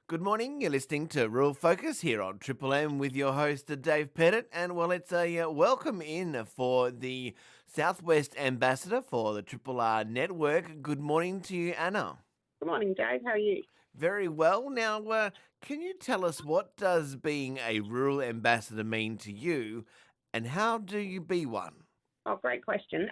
Good morning. You're listening to Rural Focus here on Triple M with your host, Dave Pettit. And well, it's a welcome in for the Southwest Ambassador for the Triple R Network. Good morning to you, Anna. Good morning, Dave. How are you? Very well. Now, can you tell us what does being a rural ambassador mean to you and how do you be one? Oh, great question.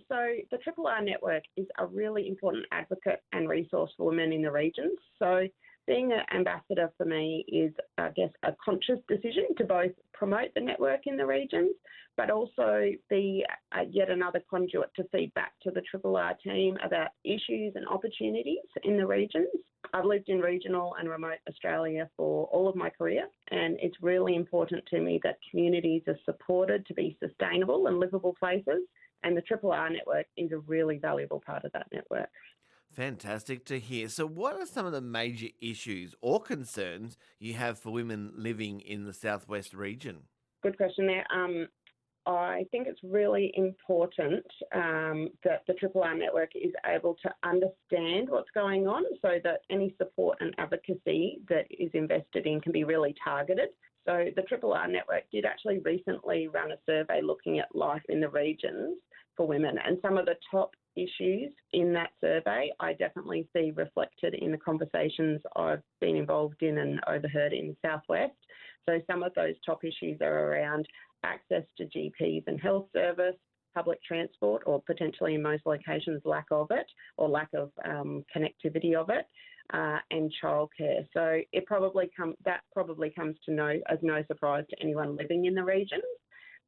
So the Triple R Network is a really important advocate and resource for women in the regions. So being an ambassador for me is, I guess, a conscious decision to both promote the network in the regions, but also be yet another conduit to feed back to the Triple R team about issues and opportunities in the regions. I've lived in regional and remote Australia for all of my career, and it's really important to me that communities are supported to be sustainable and livable places, and the Triple R network is a really valuable part of that network. Fantastic to hear. So, what are some of the major issues or concerns you have for women living in the Southwest region? Good question there. I think it's really important that the Triple R network is able to understand what's going on so that any support and advocacy that is invested in can be really targeted. So the Triple R network did actually recently run a survey looking at life in the regions for women, and some of the top issues in that survey I definitely see reflected in the conversations I've been involved in and overheard in the Southwest. So some of those top issues are around access to GPs and health service, public transport, or potentially in most locations lack of it, or lack of connectivity of it, and childcare. So that probably comes to as no surprise to anyone living in the regions,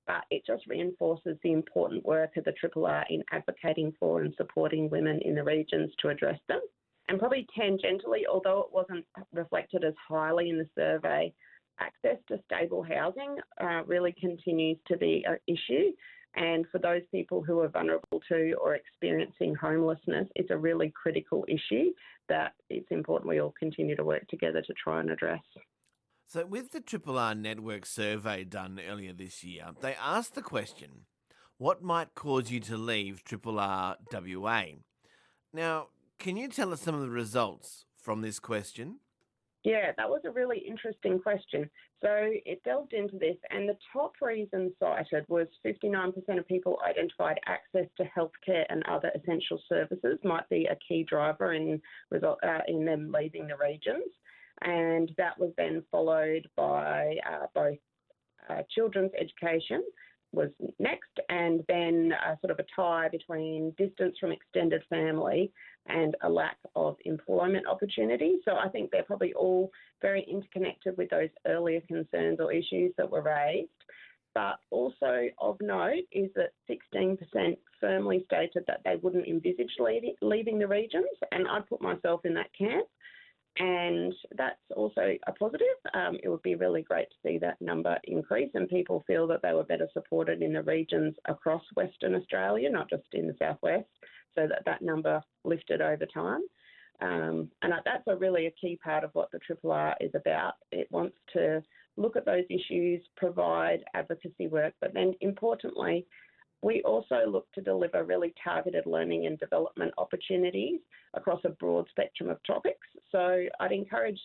but it just reinforces the important work of the Triple R in advocating for and supporting women in the regions to address them. And probably tangentially, although it wasn't reflected as highly in the survey, access to stable housing really continues to be an issue. And for those people who are vulnerable to or experiencing homelessness, it's a really critical issue that it's important we all continue to work together to try and address. So, with the Triple R Network survey done earlier this year, they asked the question, what might cause you to leave Triple R WA? Now, can you tell us some of the results from this question? Yeah, that was a really interesting question. So it delved into this, and the top reason cited was 59% of people identified access to healthcare and other essential services might be a key driver in them leaving the regions. And that was then followed by both children's education was next, and then sort of a tie between distance from extended family and a lack of employment opportunities. So I think they're probably all very interconnected with those earlier concerns or issues that were raised. But also of note is that 16% firmly stated that they wouldn't envisage leaving the regions, and I'd put myself in that camp. And that's also a positive. It would be really great to see that number increase and people feel that they were better supported in the regions across Western Australia, not just in the Southwest, so that number lifted over time. And that's really a key part of what the Triple R is about. It wants to look at those issues, provide advocacy work, but then importantly, we also look to deliver really targeted learning and development opportunities across a broad spectrum of topics. So I'd encourage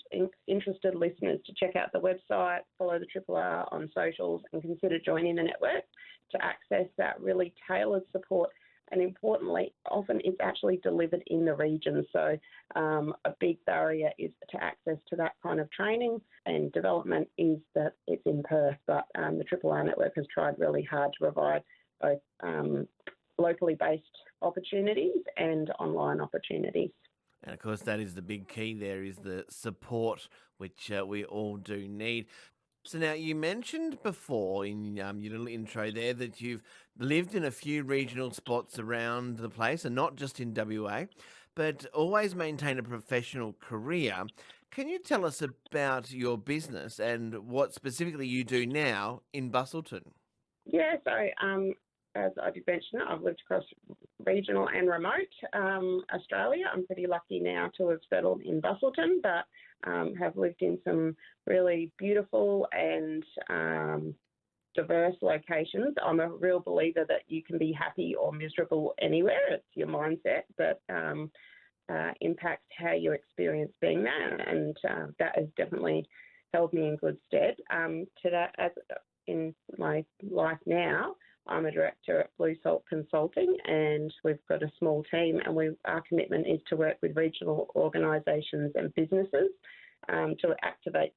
interested listeners to check out the website, follow the Triple R on socials, and consider joining the network to access that really tailored support. And importantly, often it's actually delivered in the region. So a big barrier is to access to that kind of training and development is that it's in Perth. But the Triple R network has tried really hard to provide both locally based opportunities and online opportunities. And of course, that is the big key there is the support, which we all do need. So now you mentioned before in your little intro there that you've lived in a few regional spots around the place and not just in WA, but always maintained a professional career. Can you tell us about your business and what specifically you do now in Bustleton? Yeah, so as I did mention, I've lived across regional and remote Australia. I'm pretty lucky now to have settled in Bustleton, but have lived in some really beautiful and diverse locations. I'm a real believer that you can be happy or miserable anywhere. It's your mindset. But impacts how you experience being there, and that has definitely held me in good stead. To that, as in my life now, I'm a director at Blue Salt Consulting, and we've got a small team, and our commitment is to work with regional organisations and businesses to activate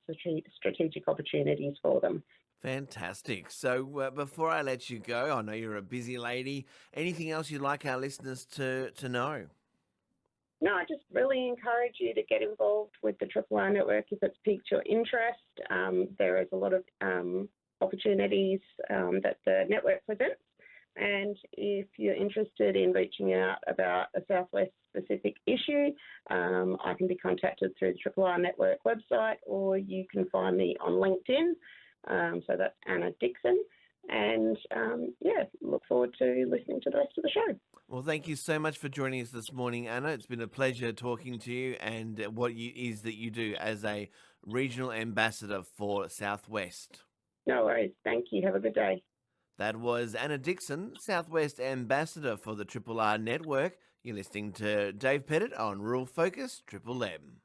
strategic opportunities for them. Fantastic. So before I let you go, I know you're a busy lady. Anything else you'd like our listeners to know? No, I just really encourage you to get involved with the Triple R network if it's piqued your interest. There is a lot of opportunities that the network presents. And if you're interested in reaching out about a Southwest specific issue, I can be contacted through the Triple R network website, or you can find me on LinkedIn. So that's Anna Dixon. And look forward to listening to the rest of the show. Well, thank you so much for joining us this morning, Anna. It's been a pleasure talking to you and what is that you do as a regional ambassador for Southwest. No worries. Thank you. Have a good day. That was Anna Dixon, Southwest ambassador for the Triple R network. You're listening to Dave Pettit on Rural Focus Triple M.